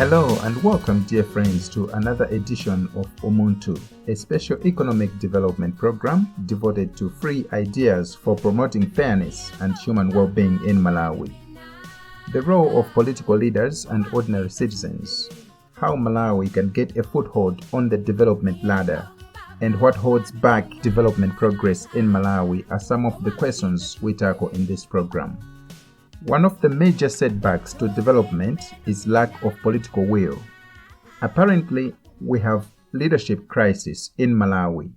Hello and welcome, dear friends, to another edition of Umuntu, a special economic development program devoted to free ideas for promoting fairness and human well-being in Malawi. The role of political leaders and ordinary citizens, how Malawi can get a foothold on the development ladder, and what holds back development progress in Malawi are some of the questions we tackle in this program. One of the major setbacks to development is lack of political will. Apparently, we have leadership crisis in Malawi.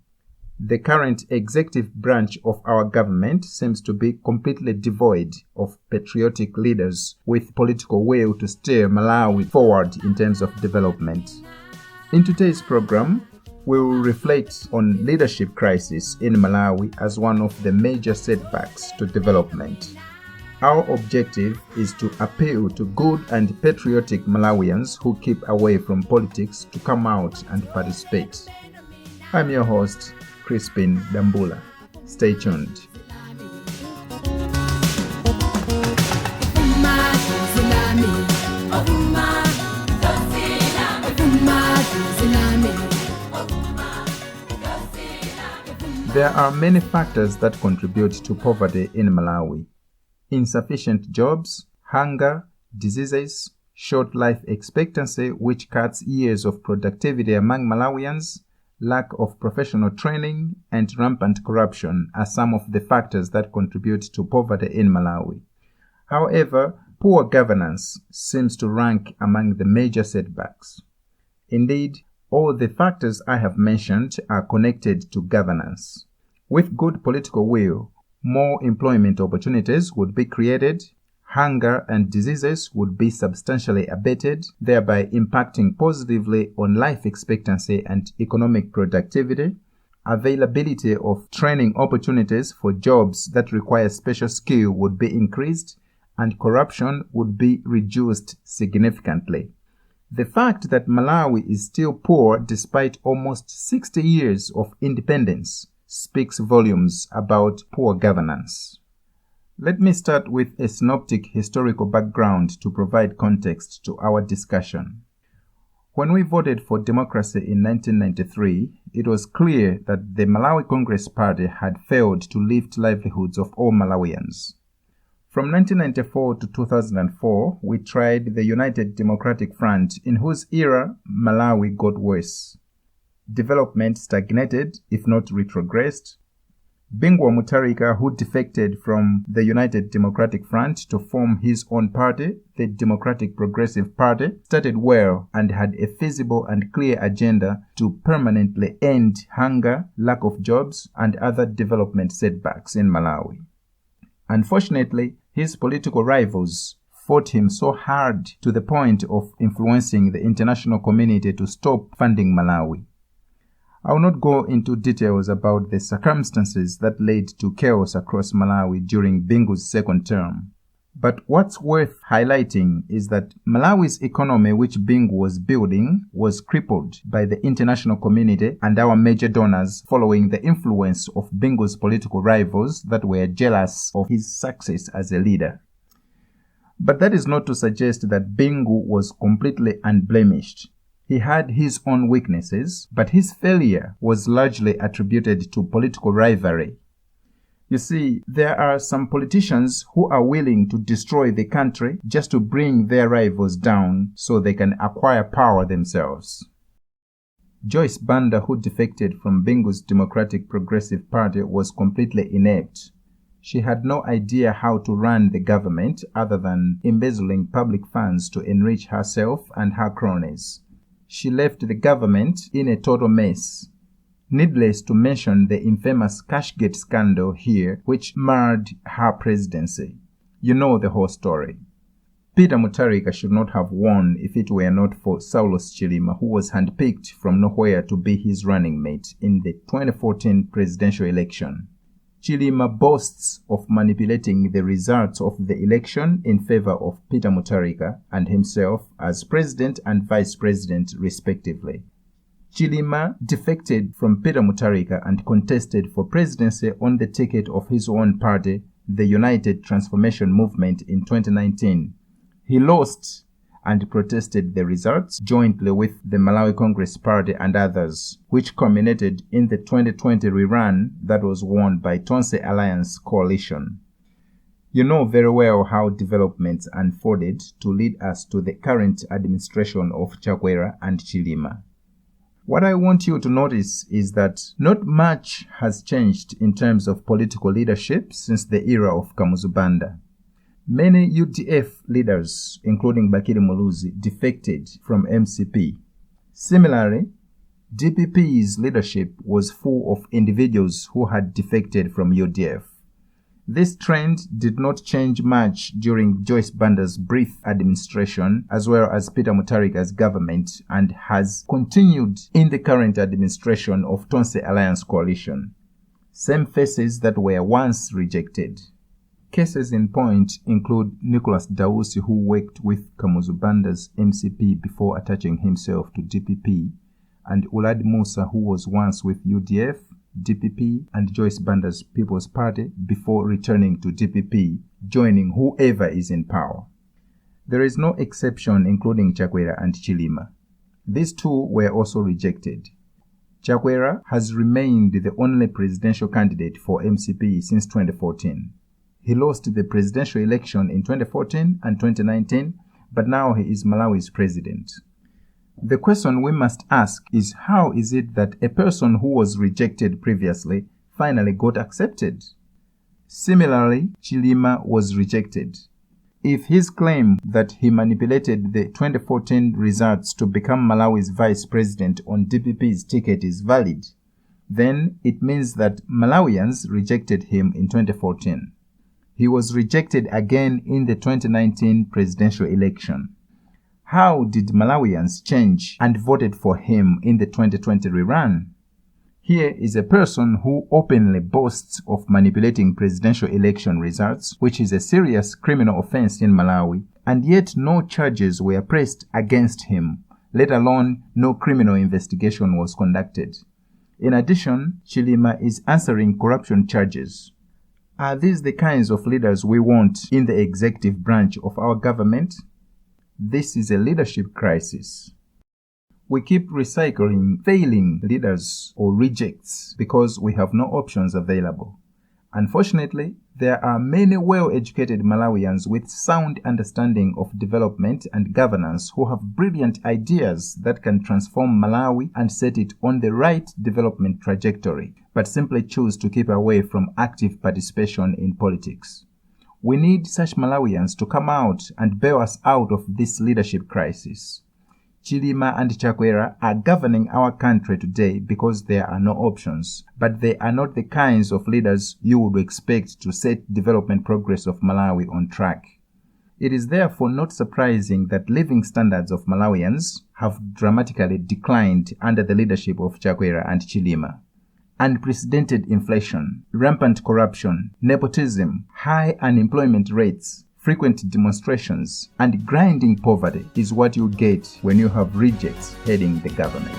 The current executive branch of our government seems to be completely devoid of patriotic leaders with political will to steer Malawi forward in terms of development. In today's program, we will reflect on leadership crisis in Malawi as one of the major setbacks to development. Our objective is to appeal to good and patriotic Malawians who keep away from politics to come out and participate. I'm your host, Chrispin Dambula. Stay tuned. There are many factors that contribute to poverty in Malawi. Insufficient jobs, hunger, diseases, short life expectancy which cuts years of productivity among Malawians, lack of professional training, and rampant corruption are some of the factors that contribute to poverty in Malawi. However, poor governance seems to rank among the major setbacks. Indeed, all the factors I have mentioned are connected to governance. With good political will, more employment opportunities would be created, hunger and diseases would be substantially abated, thereby impacting positively on life expectancy and economic productivity. Availability of training opportunities for jobs that require special skill would be increased, and corruption would be reduced significantly. The fact that Malawi is still poor despite almost 60 years of independence speaks volumes about poor governance. Let me start with a synoptic historical background to provide context to our discussion. When we voted for democracy in 1993, it was clear that the Malawi Congress Party had failed to lift livelihoods of all Malawians. From 1994 to 2004, we tried the United Democratic Front, in whose era Malawi got worse. Development stagnated, if not retrogressed. Bingwa Mutharika, who defected from the United Democratic Front to form his own party, the Democratic Progressive Party, started well and had a feasible and clear agenda to permanently end hunger, lack of jobs, and other development setbacks in Malawi. Unfortunately, his political rivals fought him so hard to the point of influencing the international community to stop funding Malawi. I will not go into details about the circumstances that led to chaos across Malawi during Bingu's second term. But what's worth highlighting is that Malawi's economy, which Bingu was building, was crippled by the international community and our major donors following the influence of Bingu's political rivals that were jealous of his success as a leader. But that is not to suggest that Bingu was completely unblemished. He had his own weaknesses, but his failure was largely attributed to political rivalry. You see, there are some politicians who are willing to destroy the country just to bring their rivals down so they can acquire power themselves. Joyce Banda, who defected from Bingu's Democratic Progressive Party, was completely inept. She had no idea how to run the government other than embezzling public funds to enrich herself and her cronies. She left the government in a total mess. Needless to mention the infamous Cashgate scandal here, which marred her presidency. You know the whole story. Peter Mutharika should not have won if it were not for Saulos Chilima, who was handpicked from nowhere to be his running mate in the 2014 presidential election. Chilima boasts of manipulating the results of the election in favor of Peter Mutharika and himself as president and vice president respectively. Chilima defected from Peter Mutharika and contested for presidency on the ticket of his own party, the United Transformation Movement, in 2019. He lost and protested the results jointly with the Malawi Congress Party and others, which culminated in the 2020 rerun that was won by Tonse Alliance coalition. You know very well how developments unfolded to lead us to the current administration of Chakwera and Chilima. What I want you to notice is that not much has changed in terms of political leadership since the era of Kamuzubanda. Many UDF leaders, including Bakiri Muluzi, defected from MCP. Similarly, DPP's leadership was full of individuals who had defected from UDF. This trend did not change much during Joyce Banda's brief administration, as well as Peter Mutharika's government, and has continued in the current administration of Tonse Alliance coalition. Same faces that were once rejected. Cases in point include Nicholas Dawusi, who worked with Kamuzubanda's MCP before attaching himself to DPP, and Ulad Musa, who was once with UDF, DPP, and Joyce Banda's People's Party before returning to DPP, joining whoever is in power. There is no exception including Chakwera and Chilima. These two were also rejected. Chakwera has remained the only presidential candidate for MCP since 2014. He lost the presidential election in 2014 and 2019, but now he is Malawi's president. The question we must ask is, how is it that a person who was rejected previously finally got accepted? Similarly, Chilima was rejected. If his claim that he manipulated the 2014 results to become Malawi's vice president on DPP's ticket is valid, then it means that Malawians rejected him in 2014. He was rejected again in the 2019 presidential election. How did Malawians change and voted for him in the 2020 rerun? Here is a person who openly boasts of manipulating presidential election results, which is a serious criminal offense in Malawi, and yet no charges were pressed against him, let alone no criminal investigation was conducted. In addition, Chilima is answering corruption charges. Are these the kinds of leaders we want in the executive branch of our government? This is a leadership crisis. We keep recycling failing leaders or rejects because we have no options available. Unfortunately, there are many well-educated Malawians with sound understanding of development and governance who have brilliant ideas that can transform Malawi and set it on the right development trajectory, but simply choose to keep away from active participation in politics. We need such Malawians to come out and bail us out of this leadership crisis. Chilima and Chakwera are governing our country today because there are no options, but they are not the kinds of leaders you would expect to set development progress of Malawi on track. It is therefore not surprising that living standards of Malawians have dramatically declined under the leadership of Chakwera and Chilima. Unprecedented inflation, rampant corruption, nepotism, high unemployment rates, frequent demonstrations, and grinding poverty is what you get when you have rejects heading the government.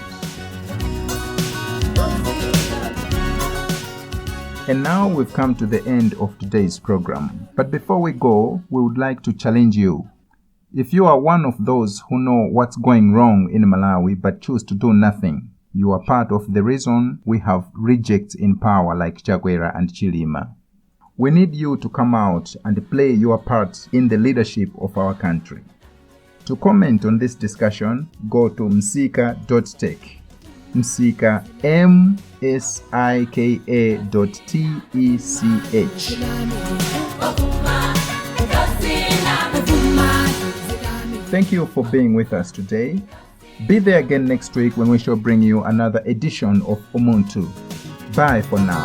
And now we've come to the end of today's program. But before we go, we would like to challenge you. If you are one of those who know what's going wrong in Malawi but choose to do nothing, you are part of the reason we have rejects in power like Chakwera and Chilima. We need you to come out and play your part in the leadership of our country. To comment on this discussion, go to msika.tech. Msika, msika.tech. Thank you for being with us today. Be there again next week when we shall bring you another edition of Umuntu. Bye for now.